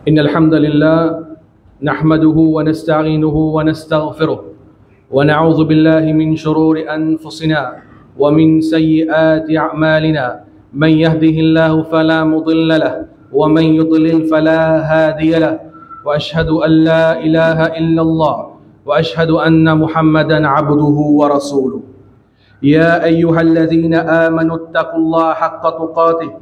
إن الحمد لله نحمده ونستعينه ونستغفره ونعوذ بالله من شرور أنفسنا ومن سيئات أعمالنا من يهده الله فلا مضل له ومن يضلل فلا هادي له وأشهد أن لا إله إلا الله وأشهد أن محمدا عبده ورسوله يا أيها الذين آمنوا اتقوا الله حق تقاته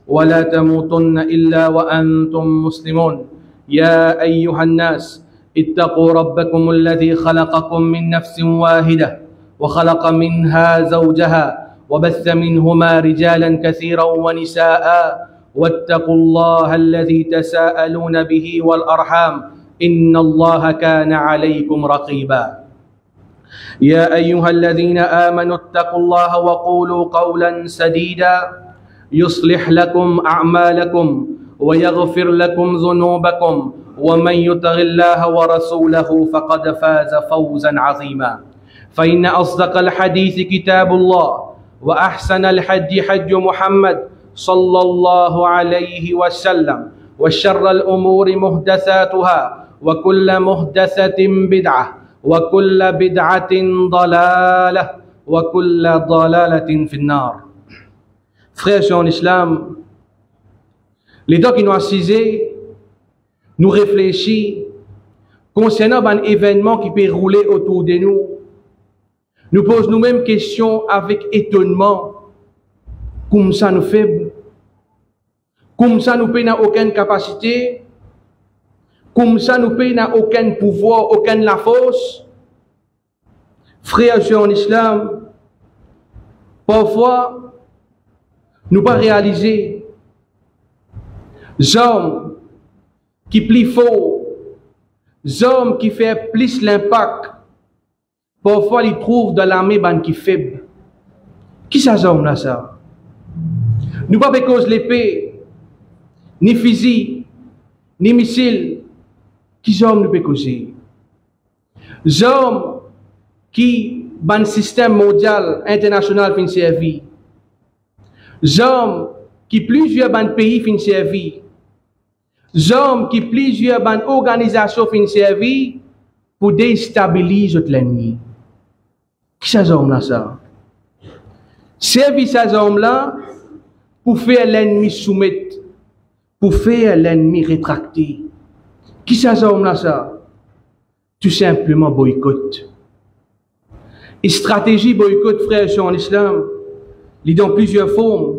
ولا تموتن إلا وأنتم مسلمون يا أيها الناس اتقوا ربكم الذي خلقكم من نفس واحدة وخلق منها زوجها وبث منهما رجالا كثيرا ونساء واتقوا الله الذي تساءلون به والأرحام إن الله كان عليكم رقيبا يا أيها الذين آمنوا اتقوا الله وقولوا قولا سديدا يصلح لكم أعمالكم ويغفر لكم ذنوبكم ومن يطع الله ورسوله فقد فاز فوزا عظيما فإن أصدق الحديث كتاب الله وأحسن الحج حج محمد صلى الله عليه وسلم وشر الأمور محدثاتها وكل محدثة بدعة وكل بدعة ضلالة وكل ضلالة في النار. Frères en islam, les temps qui nous assisent, nous réfléchissons concernant un événement qui peut rouler autour de nous. Nous posons nous-mêmes questions avec étonnement. Comme ça nous faibles? Comme ça nous n'a aucune capacité? Comme ça nous n'a aucun pouvoir, aucune la force? Frères en islam, parfois, nous pas réaliser hommes qui plus fort, hommes qui fait plus l'impact, parfois ils trouvent dans l'armée ban qui faible. Qui ça hommes là ça? Nous pas cause l'épée, ni fusil, ni missile. Qui hommes nous peut causer? Hommes qui ban système mondial international fin servi. Hommes qui plusieurs ban pays fin servi. Hommes qui plusieurs ban organisations fin servi pour déstabiliser l'ennemi. Qui ces hommes là ça? Servir ces hommes là pour faire l'ennemi soumettre, pour faire l'ennemi rétracter. Qui ces hommes là ça? Tout simplement boycott. Et stratégie boycott, frères en islam, il dans plusieurs formes.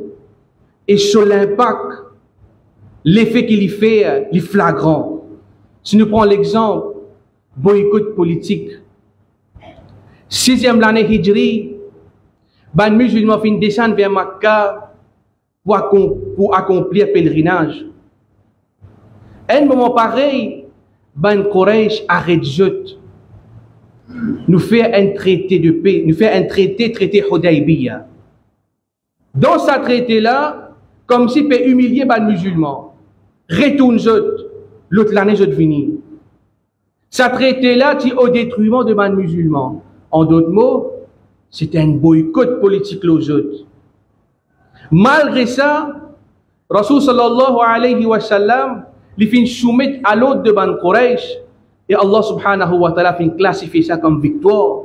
Et sur l'impact, l'effet qu'il y fait, il est flagrant. Si nous prenons l'exemple, boycott politique. 6e l'année Hijri, les musulmans finissent descendre vers Makkah pour accomplir pèlerinage. À un moment pareil, les Quraysh arrête jeu. Nous fait un traité de paix, nous fait un traité Hudaybiyah. Dans ce traité-là, comme si peut humilier les musulmans, retourne l'autre l'année je venir. Ce traité-là, c'est au détriment de les musulmans. En d'autres mots, c'est un boycott politique aux autres. Malgré ça, Rasul sallallahu alayhi wa sallam, il finit soumettre à l'autre de Ban Quraysh et Allah subhanahu wa ta'ala finit classifier ça comme victoire.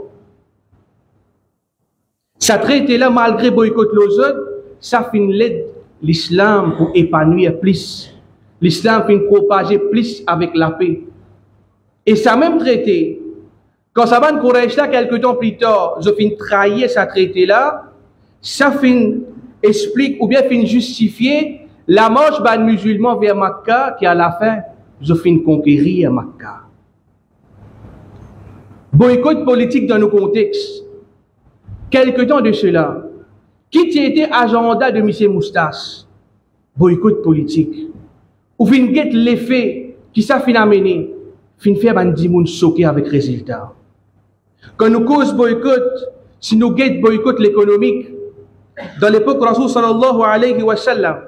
Ça traité-là, malgré boycott aux autres, ça finit l'aide l'islam pour épanouir plus. L'islam finit propager plus avec la paix. Et ça même traité, quand ça Ban Quraysh là, quelques temps plus tard, je finis trahir ce traité-là, ça finit explique ou bien finit justifier la marche ban musulman vers Makkah qui à la fin, je finis conquérir Makkah. Boycott politique dans nos contextes. Quelque temps de cela, qui était agenda de M. Moustache? Boycott politique. Ou fin get l'effet qui ça fin amener, fin faire ban dimoun choqué avec résultat. Quand nous cause boycott, si nous get boycott l'économique, dans l'époque Rasul sallallahu alayhi wa sallam,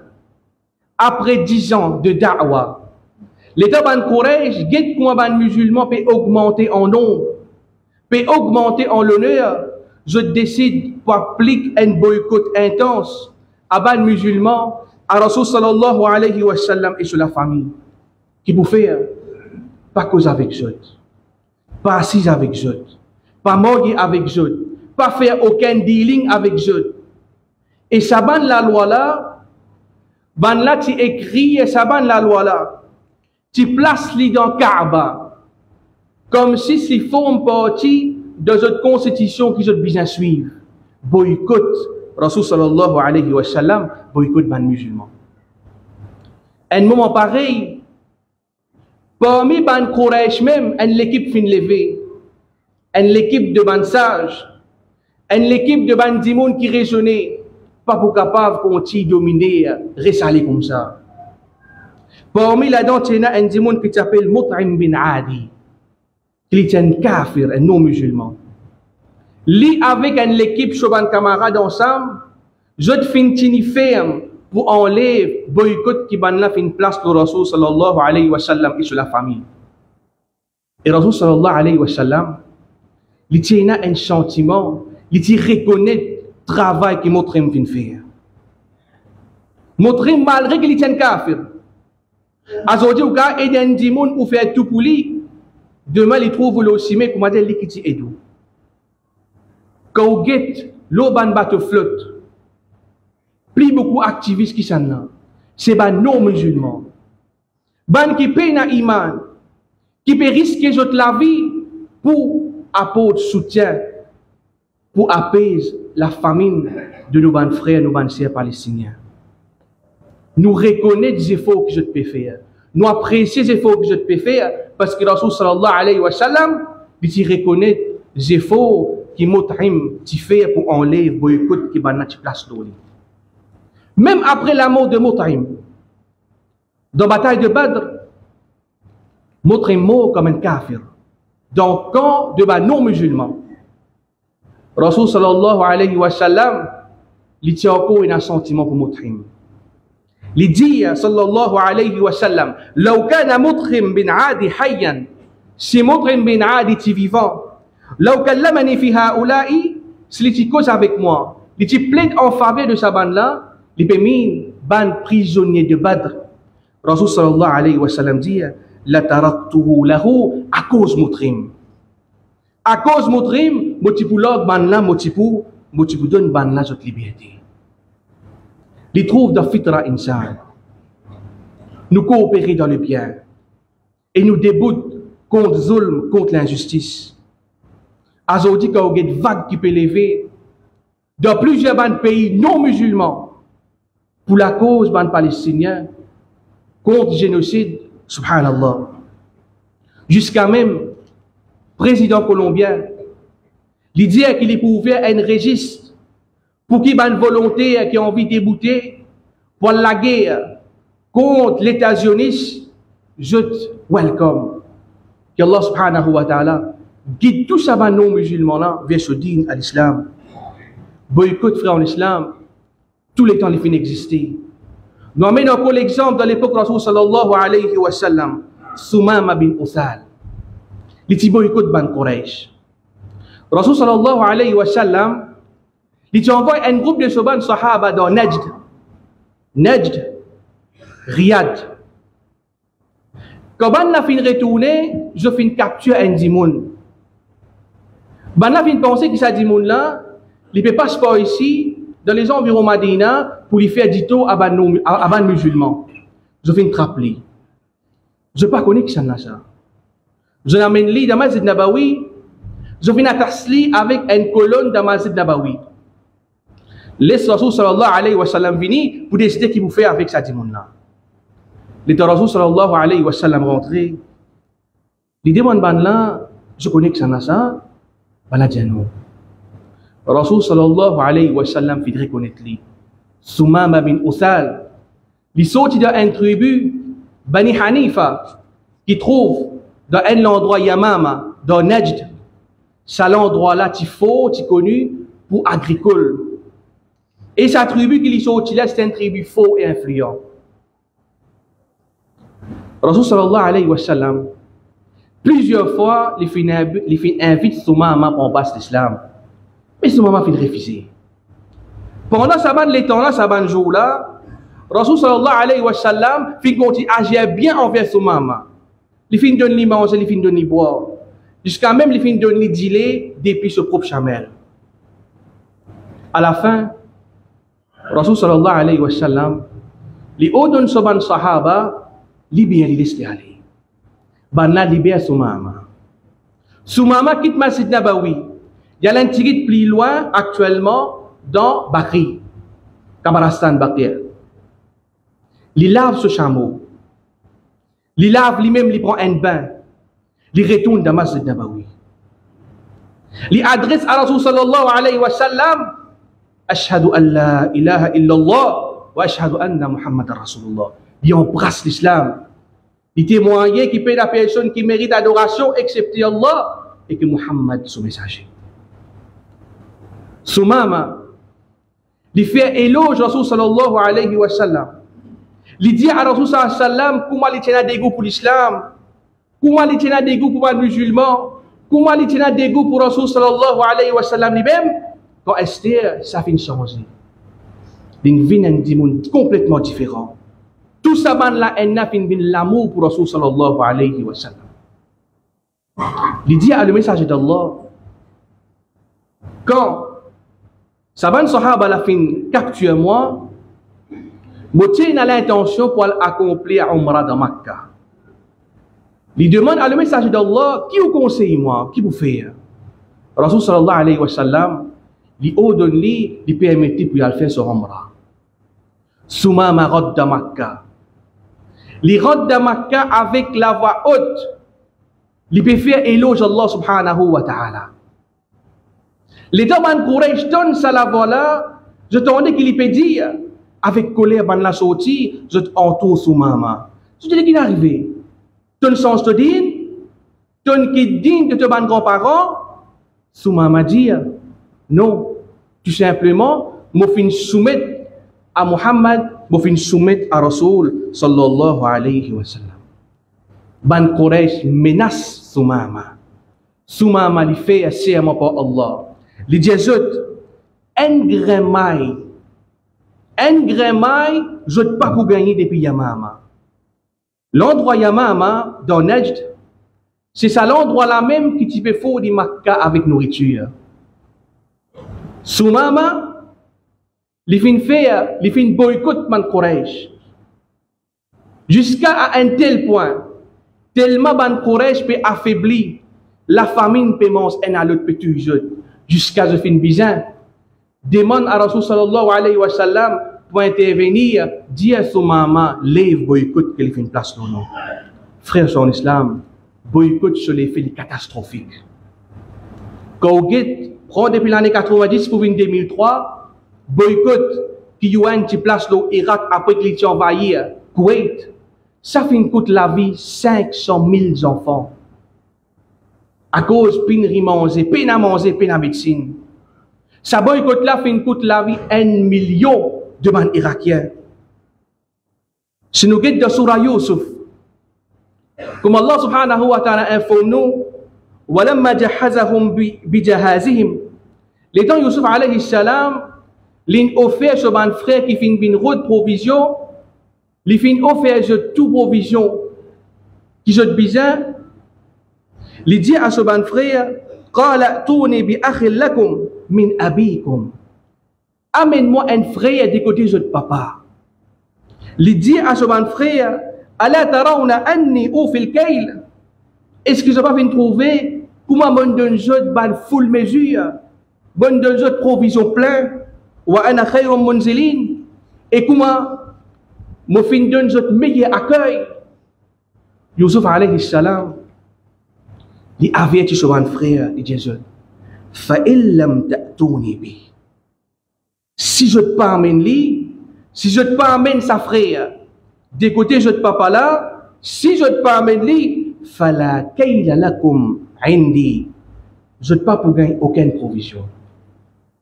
après 10 ans de da'wa, l'État ban Quraysh, get comment ban musulman peut augmenter en nombre, peut augmenter en l'honneur. Je décide pour appliquer un boycott intense à ban musulman, à Rasul sallallahu alayhi wa sallam et sur la famille. qui vous fait pas cause avec eux, pas assis avec eux, pas morgue avec eux, pas faire aucun dealing avec eux. Et ça ban la loi là, ban là tu écris et ça ban la loi là, tu places les dans Kaaba, comme si c'est forme partie de notre constitution qui est bien suivre. Boycott, Rasul sallallahu alayhi wa sallam, boycott ban musulman. Un moment pareil, parmi ban Quraysh même, l'équipe fin levée, l'équipe de ban sage, l'équipe de ban dimoun qui raisonnait, pas pour capable continuer dominer, ressaler comme ça. Parmi là-dedans, il y a un dimoun qui s'appelle Mut'im bin Adi, qui est un kafir, un non-musulman. Lui, avec l'équipe Choban camarade ensemble, je te finis ferme pour enlever boycott qui ban là fait une place pour Rasul sallallahu alayhi wa sallam et sur la famille. Et Rasul sallallahu alayhi wa sallam, il tient un sentiment, il reconnaît le travail que Mut'im vient faire. Mut'im, malgré qu'il est un kafir, aujourd'hui, il y a un dimoun qui fait tout pour lui, demain, il trouve le cimé pour dire qu'il est aidé. Quand vous guettez l'auban bateau flotte, plus beaucoup d'activistes qui sont là, c'est des non-musulmans. Ban qui payent un iman, qui peut risquer la vie pour apporter soutien, pour apaiser la famine de nos bons frères, nos bonnes sœurs palestiniens. Nous reconnaissons les efforts que je peux faire. Nous apprécions les efforts que je peux faire parce que Rasul sallallahu alayhi wa sallam, il reconnaît les efforts qui Mut'im fait pour enlever le boycott qui va notre place d'eau. Même après la mort de Mut'im, dans la bataille de Badr, Mut'im mort comme un kafir, dans le camp de non-musulmans. Rasul sallallahu alayhi wa sallam, il tient encore un sentiment pour Mut'im. Il dit sallallahu alayhi wa sallam, لو كان مطعم بن عادي حيا, si Mut'im bin Adi est vivant, لو كلمني في هؤلاء, s'il était cause avec moi, il était plein en faveur de sa bande-là, il peut mis ban prisonnier de Badr. Rasul sallallahu alayhi wa sallam dit, la taraktuhu lahu à cause Mut'im. À cause Mut'im, motipu log ban-là, motipu donne ban-là cette liberté. Il trouve dans Fitra Insan. Nous coopérer dans le bien. Et nous déboutent contre zulm, contre l'injustice. Aujourd'hui, quand il y a une vague qui peut lever dans plusieurs pays non musulmans pour la cause des Palestiniens contre le génocide, subhanallah. Jusqu'à même, président colombien, il dit qu'il est pour ouvrir un registre pour qui a une volonté qui a envie de débouter pour la guerre contre l'État sioniste, je te welcome. Que Allah subhanahu wa ta'ala guide tous ces non-musulmans là vers ce dîne à l'islam. Boycott frère en islam, tous les temps les fins exister. Nous amenons encore l'exemple dans l'époque Rasul sallallahu alayhi wa sallam, Sumama bin Usal. Il dit boycott ban Quraysh. Rasul sallallahu alayhi wa sallam, il envoie un groupe de Soban Sahaba dans Najd. Najd, Riyad. Quand on a fini de retourner, je finis de capturer un dimoun. On a fini de penser que ce dimoun là, il ne peut pas se faire ici, dans les environs Madina, pour lui faire dito à ban musulman. Je finis de rappeler. Je ne sais pas connaître ça. Je l'amène lui dans Masjid Nabawi, je finis à tasli avec une colonne dans Masjid Nabawi. Laisse Rasul sallallahu alayhi wa sallam venir pour décider qu'il vous fait avec sa dimoun-là. Les Rasul sallallahu alayhi wa sallam rentré. Les démons là, je connais que ça n'a ça. Voilà, dit non. Rasul sallallahu alayhi wa sallam fit reconnaître lui. Sumama bin Usal. Il sortit d'une tribu, Bani Hanifa, qui trouve dans un endroit Yamama, dans Najd. C'est l'endroit-là, qui faut, qui connu pour agricole. Et sa tribu qui lui sortit là, c'est une tribu faux et influent. Rasul sallallahu alayhi wa sallam, plusieurs fois, les filles invitent Soumama pour passer l'islam. Mais Soumama fait refuser. Pendant ce temps là, ce jour-là, Rasul sallallahu alayhi wa sallam fin continue agir bien envers son maman. Il fin donne lui manger, il fin donne lui boire. Jusqu'à même il fin donne lui dealer depuis ce propre chamel. À la fin, Rasul sallallahu alayhi wa sallam li ordonne soban sahaba libère les laisse aller. Banna libère son maman. Son maman quitte Masjid Nabawi. Il y a l'intérêt plus loin actuellement dans Bakri, Kabarastan Bakir. Il lave ce chameau. Il lave lui-même, il prend un bain. Il retourne dans Masjid Nabawi. Il adresse à Rasul sallallahu alayhi wa sallam Ashhadu an la ilaha illallah wa ashhadu anna Muhammadan Rasulullah. Il embrasse l'islam. Il témoigne qu'il paie la personne qui mérite adoration excepté Allah et que Muhammad est son messager. Son maman, il fait éloge à Rasul sallallahu alayhi wa sallam. Il dit à Rasul sallallahu alayhi wa sallam comment il tient des goûts pour l'islam, comment il tient des goûts pour les musulmans, comment il tient des goûts pour Rasul sallallahu alayhi wa sallam lui-même. Quand Esther, ça finit changer. Il vient d'un monde complètement différent. Tout ça, là, elle a fait l'amour pour Rasul sallallahu alayhi wa sallam. Il dit à le messager d'Allah, quand Saban Sahaba la fin capture moi, Moutier a l'intention pour accomplir Umrah dans Makkah. Il demande à le messager d'Allah, qui vous conseille moi, qui vous fait? Rasul sallallahu alayhi wa sallam, il ordonne lui, il permet pour y faire son Umrah. Souma marot de Makkah. Il rentre de Makkah avec la voix haute. Il peut faire éloge à Allah subhanahu wa ta'ala. Les deux man Quraysh donnent ça la voix là. Je t'en dis qu'il peut dire, avec colère, ban la sortie, je t'entoure sous maman. Je te dis qu'il est arrivé. Ton sens te dit, ton qui digne de te ban grands-parents, sous maman dit, non, tout simplement, je fin soumettre à Muhammad, je fin soumettre à Rasul sallallahu alayhi wa sallam. Ban Quraysh menace sous maman. Sous maman, il fait serment pour Allah. Il dit, un grain maille, je ne pas pour gagner depuis Yamama. L'endroit Yamama, dans Najd, c'est ça l'endroit là même qui tu faut de Makkah avec nourriture. Sous maman, il fait boycott man Quraysh. Jusqu'à un tel point, tellement man Quraysh peut affaiblir, la famine peut manger un à l'autre petit jeu. Jusqu'à ce fin bizarre, demande à Rasul sallallahu alayhi wa sallam pour intervenir, dire à son maman, lève boycott qu'elle fait une place dans nous. Frère en islam, boycott sur les faits catastrophiques. Quand vous prend depuis l'année 90 pour 2003, boycott qui a une place dans l'Irak après qu'il ait envahi Kuwait, ça fait coûte la vie 500 000 enfants. À cause de peine à manger, peine à médecine. Ça boycott là fait coûte la vie 1 million de man irakiens. Si nous guettons dans Surah Yusuf, comme Allah subhanahu wa ta'ala informe nous, ولما جهزهم بجهازهم les temps Yusuf alayhi salam l'in offert sur un frère qui fin bin route provision li fin offert je tout provision qui je bizarre li dit à ce ban frère qala tourni bi akhin lakum min abikum amène-moi un frère du côté de papa li dit à ce ban frère ala tarawna anni ufil kayl. Est-ce que je vais pas trouver comment mon donne jeu ban full mesure, bon donne jeu provision plein, wa ana khayrun munzilin, et comment mon fin donne jeu meilleur accueil. Yusuf alayhi salam, il avertit son frère, il dit fa illam ta'tuni bi. Si je te pas amène lui, si je te pas amène sa frère, des côtés je te papa là, si je te pas amène lui, fala kayla lakum indi. Je ne pas pour gagner aucune provision.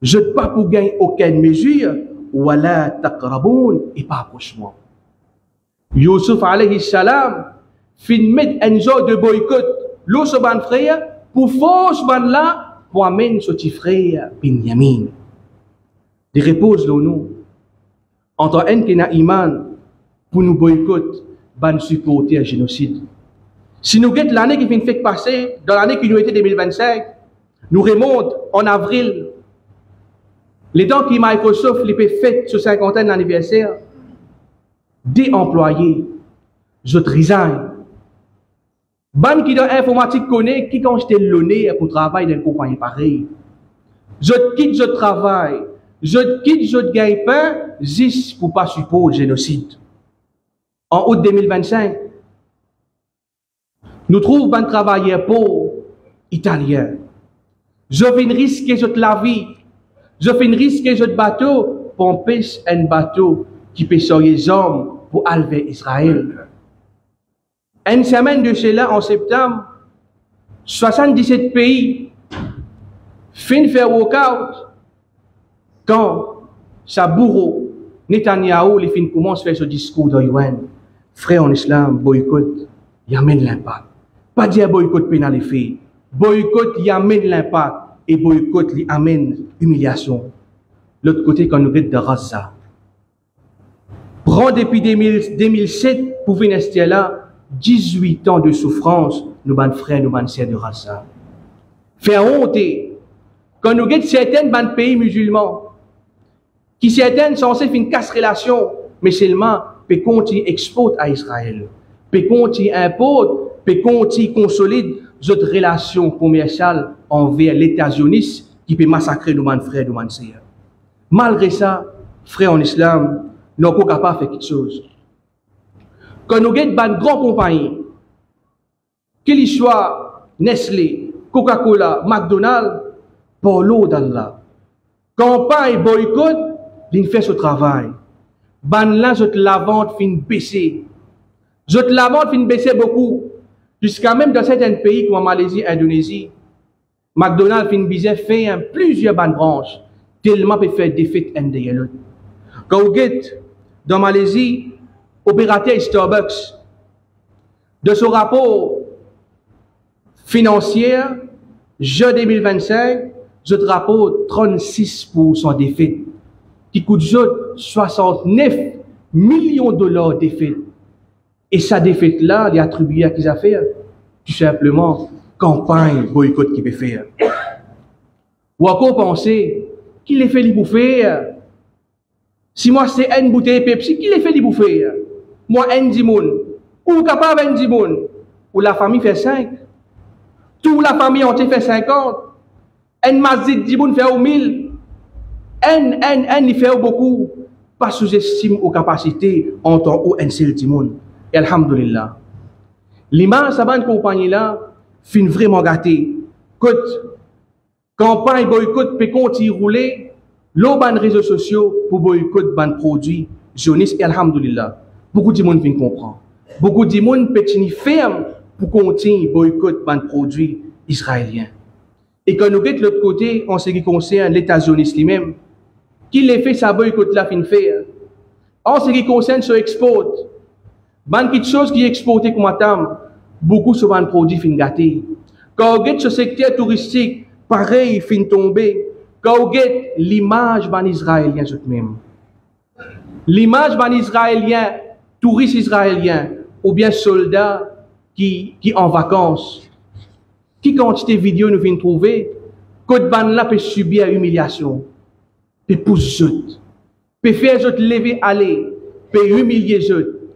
Je ne pas pour gagner aucune mesure. Wala taqraboun et pas approche-moi. Yusuf alayhi salam fin mettre un genre de boycott l'eau ce ban frère pour force ban là pour amener ce petit frère Binyamin. Il repose le nous. en tant que iman pour nous boycotter, ban supporter le génocide. Si nous regardons l'année qui vient de passer, dans l'année qui nous était 2025, nous remontons en avril, les temps qui Microsoft les fait sur 50e anniversaire, des employés, je resign. Ban qui dans l'informatique connaît qui quand j'étais l'honneur pour travailler dans une compagnie pareille. Je quitte je travail, je quitte je gagne pain, juste pour pas supporter le génocide. En août 2025, nous trouvons un travailleur pauvre italien. Je viens risquer la vie. Je viens risquer le bateau pour empêcher un bateau qui peut sortir les hommes pour aller Israël. Une semaine de cela, en septembre, 77 pays fin faire walkout quand sa bourreau Netanyahu les fin commence à faire ce discours de UN. Frère en islam, boycott, il amène l'impact. Pas dire boycott pénal et fait. Boycott, il amène l'impact. Et boycott, il amène humiliation. L'autre côté, quand nous regardons de Gaza. Prends depuis 2007 pour venir rester là, 18 ans de souffrance, nous ban frères, nous ban sœurs de Gaza. Faire honte. Quand nous regardons certains pays musulmans, qui certaines sont censés faire une casse relation, mais seulement peut continuer exporter à Israël, peut continuer importer, peut continuer consolide notre relation commerciale envers l'État sioniste qui peut massacrer nos frères, nos sœurs. Malgré ça, frères en islam, nous sommes capables de faire quelque chose. Quand nous avons une grande compagnie, qu'il soit Nestlé, Coca-Cola, McDonald's, pour l'eau d'Allah, campagne boycott, ils font ce travail. Ban là, la vente fin baisser. La vente fin baisser beaucoup. Jusqu'à même dans certains pays comme en Malaisie, Indonésie, McDonald's fin bizarre fait plusieurs bandes branches, tellement peut faire des fêtes un de l'autre. Quand vous êtes dans Malaisie, opérateur Starbucks, de ce rapport financier, juin 2025, je rapporte 36% des fêtes, qui coûte 69 millions de dollars des fêtes. Et sa défaite-là, il est attribué à qui ça fait? Tout simplement, campagne boycott qui peut faire. Ou encore penser, qui les fait les bouffer? Si moi c'est une bouteille Pepsi, qui les fait les bouffer? Moi, un dimoun. Ou capable un dimoun. Ou la famille fait 5. Toute la famille entière fait 50. Un mazid dimoun fait au 1000. Un, il fait beaucoup. Pas sous-estime aux capacités en tant qu'un seul dimoun. Et alhamdulillah. L'image de cette compagnie-là fin vraiment gâtée. Campagne boycott peut continuer à rouler l'eau ban réseaux sociaux pour boycott ban produits sionistes et alhamdulillah. Beaucoup de monde fin comprendre. Beaucoup de monde peut tenir ferme pour continuer à boycott ban produits israéliens. Et quand nous regardons de l'autre côté, en ce qui concerne l'État sioniste lui-même, qui les fait sa boycott là fin faire. En ce qui concerne ce export, ban quelque chose qui est exporté comme atam, beaucoup souvent de produits fin gâtés. Quand on regarde ce secteur touristique, pareil, fin tombé. Quand on regarde l'image ban israélien même. L'image ban israélien, touriste israélien, ou bien soldat qui en vacances. Qui quantité de vidéos nous viennent trouver, que ban là peut subir humiliation, peut pousser, peut faire lever aller, peut humilier eux.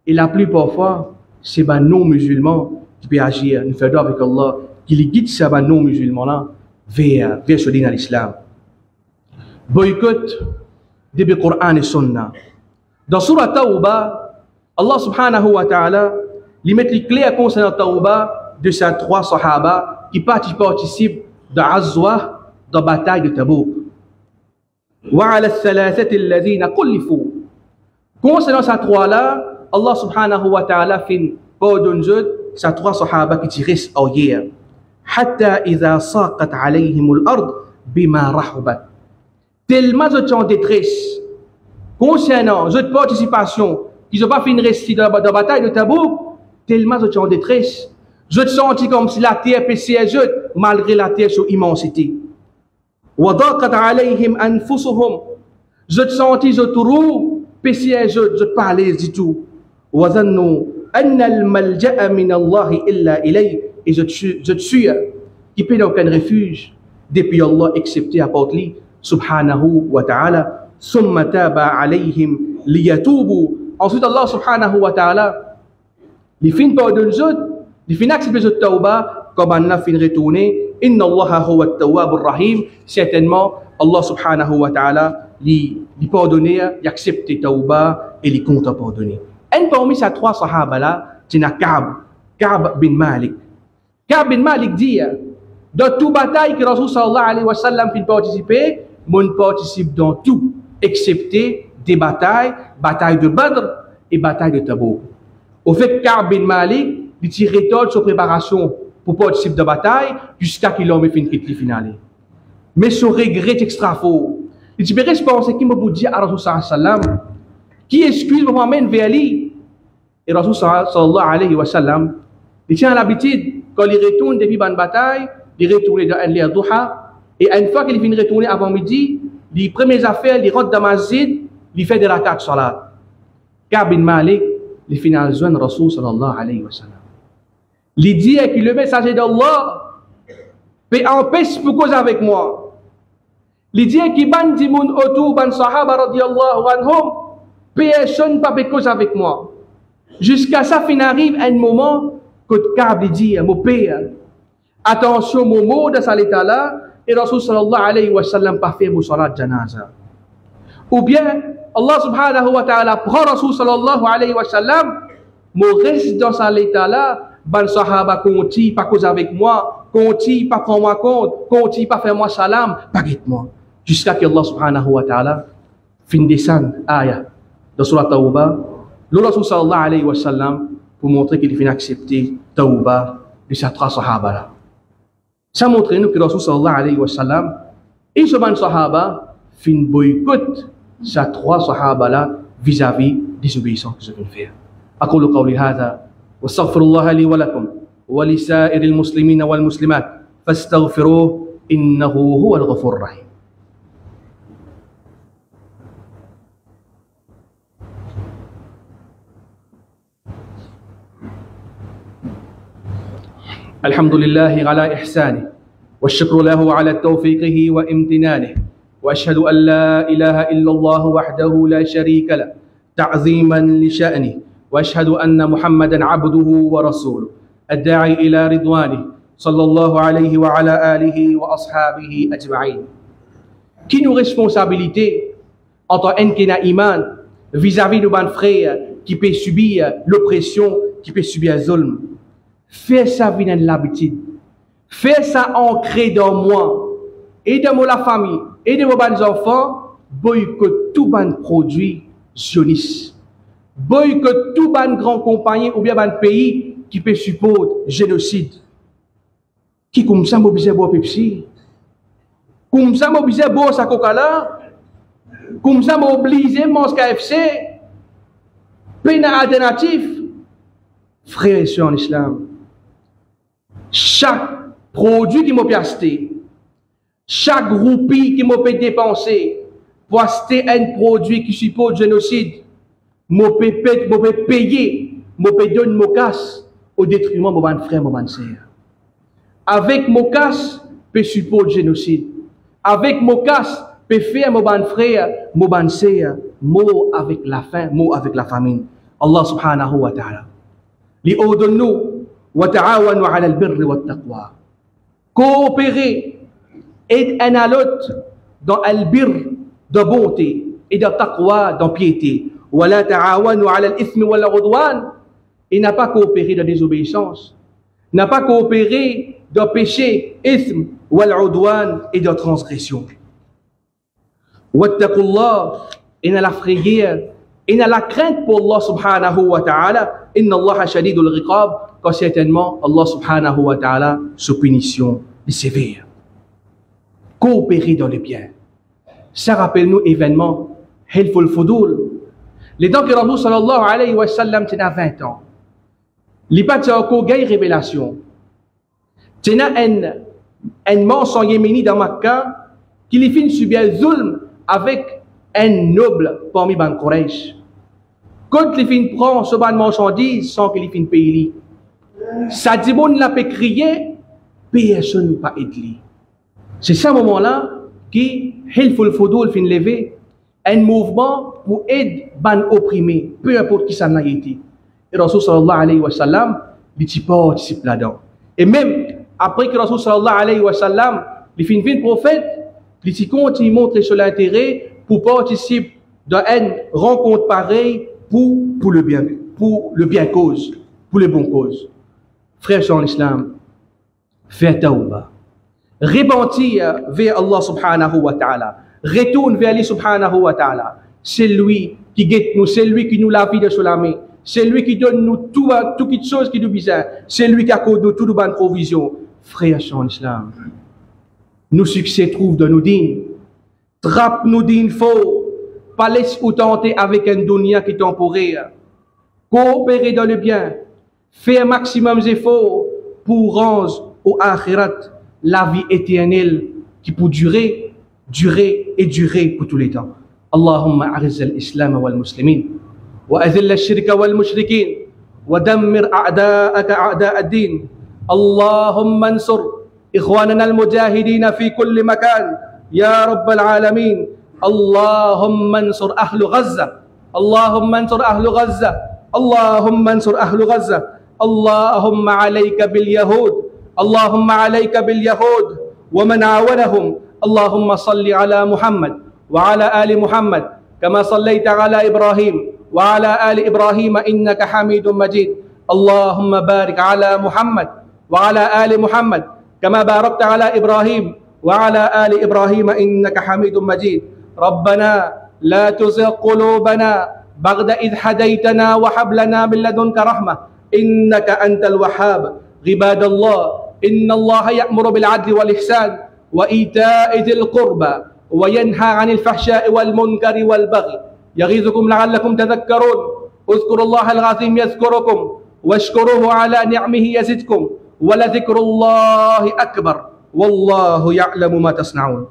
Et la plupart fois, c'est ban non-musulmans qui peut agir. Nous faisons avec Allah, qui les guide ces ban non-musulmans-là vers ce din à l'islam. Boycott depuis le Coran et Sunna. Dans Surah Tawbah, Allah subhanahu wa ta'ala, il met les clés concernant Tawbah de ces 3 sahaba qui participent de Azwa, de la bataille de Tabouk. وعلى الثلاثة الذين كلفوا. Concernant ces 3-là, Allah subhanahu wa ta'ala fin pardonne ces 3 sahaba qui tirent au hier. حتى إذا صاقت عليهم الأرض بما رحبت. Tellement ils sont en détresse concernant cette participation qu'ils n'ont pas fini de rester dans la bataille de Tabouk, tellement ils sont en détresse. Je te sens comme si la terre pêchait malgré la terre sur immensité. وضاقت عليهم أنفسهم. Je te sens je trouve Pessier, je parlais du tout. وَظَنُّوا أَنَّ الْمَلْجَأَ مِنَ اللَّهِ إِلَّا إِلَيْهِ. Et je tue qui peut aucun refuge depuis Allah excepté à part lui, subhanahu wa ta'ala. ثُمَّ تَابَ عَلَيْهِمْ لِيَتُوبُوا. Ensuite Allah subhanahu wa ta'ala, il finit pardonner les autres, il finit accepter les autres tawbah, comme Allah finit retourner. Inna Allah huwa at-tawwab ar-rahim. Certainement, Allah subhanahu wa ta'ala, il pardonner, il accepte tawbah et il compte pardonner. Un parmi ces trois sahaba là, c'est Ka'b bin Malik. Ka'b bin Malik dit, dans toute bataille que Rasul sallallahu alayhi wa sallam fait participer, mon participe dans tout, excepté des batailles de Badr et bataille de Tabouk. Au fait, Ka'b bin Malik, il tire toute sa préparation pour participer de la bataille jusqu'à qu'il ait fait une finale. Mais son regret est extra fort. Il dit, je pense qu'il m'a dit à Rasul sallallahu alayhi wa sallam, qui excuse pour m'amener vers lui. Et Rasul sallallahu alayhi wa sallam, il tient l'habitude, quand il retourne depuis une bataille, il retourne dans un duha, et une fois qu'il finit de retourner avant midi, les premières affaires, il rentre dans la masjid, il fait des rakats salat. Ka'b bin Malik, il finit à joindre Rasul sallallahu alayhi wa sallam. Il dit que le messager d'Allah peut empêcher pour cause avec moi. Il dit que ban dimoun autour, ban sahaba radiyallahu anhum, personne pas cause avec moi. Jusqu'à ça, il arrive un moment que Ka'b dit, mon père, attention, mon mot de cet état-là, et Rasul sallallahu alayhi wa sallam pas fait mon salat janaza. Ou bien, Allah subhanahu wa ta'ala prend Rasul sallallahu alayhi wa sallam, mon reste dans cet état-là, ban sahaba conti, pas cause avec moi, conti, pas prendre moi compte, conti, pas faire moi salam, pas guette moi. Jusqu'à que Allah subhanahu wa ta'ala fin descendre ayah dans Surah Tawbah, le Rasul sallallahu alayhi wa sallam pour montrer qu'il finit accepter Tawbah de ces trois sahaba là. Ça montre nous que le Rasul sallallahu alayhi wa sallam et ce ban sahaba fin boycott ces trois sahaba là vis-à-vis des obéissances que je viens faire. أقول قولي هذا واستغفر الله لي ولكم ولسائر المسلمين والمسلمات فاستغفروه إنه هو الغفور الرحيم. الحمد لله على إحسانه والشكر له على توفيقه وامتنانه وأشهد أن لا إله إلا الله وحده لا شريك له تعظيما لشأنه وأشهد أن محمدا عبده ورسوله الداعي إلى رضوانه صلى الله عليه وعلى آله وأصحابه أجمعين. Qui nous responsabilité en tant qu'Iman vis-à-vis de nos frères qui peut subir l'oppression, qui peut subir le zulm. Fais ça venir de l'habitude. Fais ça ancré dans moi et dans la famille et de mes enfants. Boycott tout ban produit sionistes. Boycott tout ban grand compagnie ou bien ban pays qui peut supporter génocide. Qui comme ça m'oblige boire Pepsi? Comme ça m'oblige boire sa Coca-Cola? Comme ça m'oblige manger KFC? Péna alternatif? Frères et sœurs en islam, chaque produit qui m'a acheté, chaque roupie qui m'a fait dépenser pour acheter un produit qui supporte le génocide, m'a fait payer, m'a fait donner mon casse au détriment de mon frère, mon sœur. Avec mon casse, peut supporter le génocide. Avec mon casse, peut faire mon frère, mon sœur, mot avec la faim, mot avec la famine. Allah subhanahu wa ta'ala. Li ordonne-nous wa ta'awanu 'ala al-birri wa at-taqwa. Coopérer et un à l'autre dans al-birr de bonté et de taqwa dans piété. Wa la ta'awanu 'ala al-ithmi wal 'udwan. Et n'a pas coopéré dans désobéissance, n'a pas coopéré dans péché, ithm wal 'udwan et dans transgression. Wattaqullah, et dans la frayeur et dans la crainte pour Allah subhanahu wa ta'ala. Inna Allah shadidul riqab, car certainement Allah subhanahu wa ta'ala, sous punition est sévère. Coopérer dans le bien. Ça rappelle nous événement Hilful Fudul. Les temps que Rasul sallallahu alayhi wa sallam tenait 20 ans. Il n'y a pas encore de révélation. Il y a un mensonge yéméni dans Makkah qui les fait subir zulm avec un noble parmi Ban Quraysh. Quand les filles prend ce ban marchandise sans que les filles payent, ça dit bon la peut crier, personne pas aide. C'est ce moment-là qui Hilful Fudul fin lever un mouvement pour aider ban opprimé, peu importe qui ça n'a été. Et Rasul sallallahu alayhi wa sallam, il dit participe là-dedans. Et même après que Rasul sallallahu alayhi wa sallam, les fin prophète, il dit continue montrer sur l'intérêt pour participer dans une rencontre pareille pour le bien cause, pour les bonnes causes. Frères en islam, fais tawbah. Repentir vers Allah subhanahu wa ta'ala. Retourne vers lui subhanahu wa ta'ala. C'est lui qui guette nous, c'est lui qui nous la vie de sur la main. C'est lui qui donne nous toutes choses qui nous besoin. C'est lui qui accorde nous toutes nos bonnes provisions. Frères en islam, nos succès trouvent dans nos dînes. Trappe nos dînes faux. Pas laisse ou tenter avec un dunya qui est temporaire. Coopérer dans le bien. Faire maximum d'efforts pour rendre au akhirat la vie éternelle qui peut durer pour tous les temps. Allahumma a'izz al-islam wal muslimin wa azil al-shirka wal mushrikin wa dammir a'da'aka a'da' ad-din. Allahumma ansur ikhwanana al-mujahidin fi kulli makan ya rabbal alamin. Allahumma ansur ahlu Gaza. Allahumma ansur ahlu Gaza. Allahumma ansur ahlu Gaza. Allahumma alayka bil yahud. اللهم عليك باليهود ومن عاونهم. اللهم صل على محمد وعلى آل محمد كما صليت على إبراهيم وعلى آل إبراهيم إنك حميد مجيد. اللهم بارك على محمد وعلى آل محمد كما باركت على إبراهيم وعلى آل إبراهيم إنك حميد مجيد. ربنا لا تزغ قلوبنا بعد إذ هديتنا وهب لنا من لدنك رحمة إنك أنت الوهاب. عباد الله إن الله يأمر بالعدل والإحسان وإيتاء ذي القربى وينهى عن الفحشاء والمنكر والبغي يعظكم لعلكم تذكرون. اذكروا الله العظيم يذكركم واشكروه على نعمه يزدكم ولذكر الله أكبر والله يعلم ما تصنعون.